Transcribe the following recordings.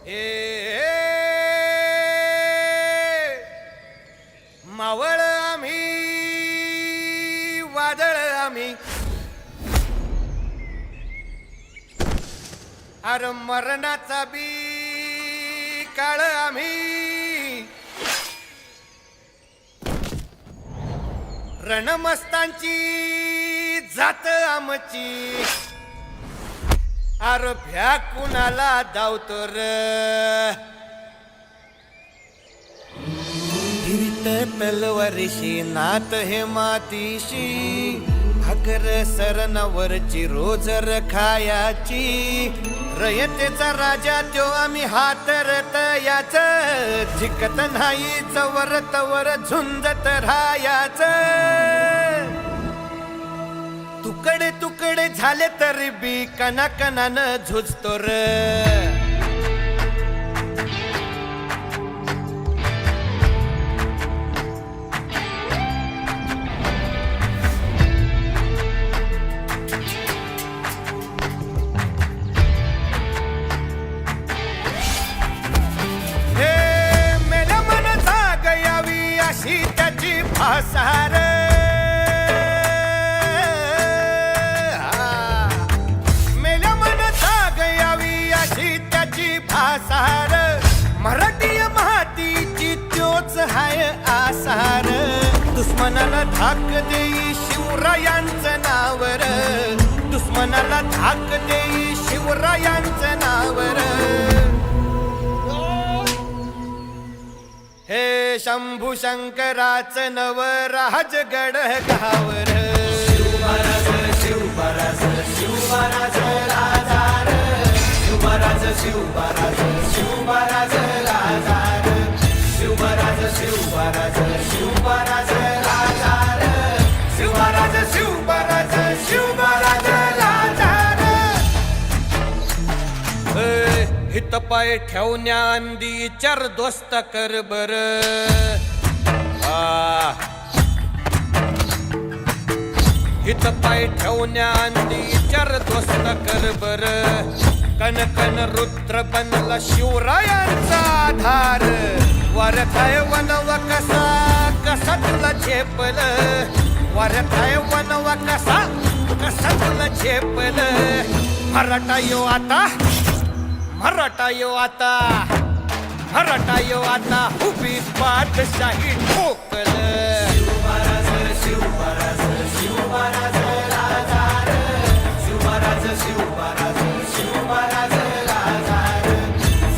हे मावळ आम्ही वादळ आम्ही अरे मरणाचा बी काळ आम्ही रणमस्तांची जात आमची अरे भ्या कुणाला धावतो र हिरीत तलवारीशी नात हे मातीशी भाकर सरणावरची रोज खायाची रयतेचा राजा त्यो आम्ही हातरत याच झिकत नाही चवर तवर झुंजत राहायाच तुकडे तुकडे झाले तरी बी कणाकणानं झुजतो र मेल्या मन जाग यावी अशी त्याची भासार आसार मराठी मातीची त्योच हाय आसार दुश्मनाला धाक देई शिवरायांचं नावर दुश्मनाला धाक देई शिवरायांचं नावर हे शंभू शंकराचं नव राजगड गावर शिवराज शिवराज शिवराज राजार शिवराज शिवराज शिवराज राजार शिवराज शिवराज शिवराज राजार शिवराज शिवराज शिवराज राजार हित पाय ठेवण्या अंदी चार दोस्त कर बर हित पाय ठेवण्या अंदी चार दोस्त कर बर कन कन रुद्र बनला शिवरायांचा आधार वारथाय वनवा कसा कसा तुला झेपल वारथाय वनवा कसा कसा तुला झेपल मराठा यो आता मराठा यो आता मराठा यो आता उभी पाठशाही ठोकल शिवराज शिवराज शिवराज राजार शिवराज शिवराज शिवराज राजार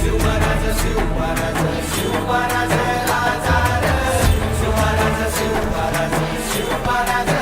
शिवराज शिवराज शिवराज राजार शिवराज शिवराज शिवराज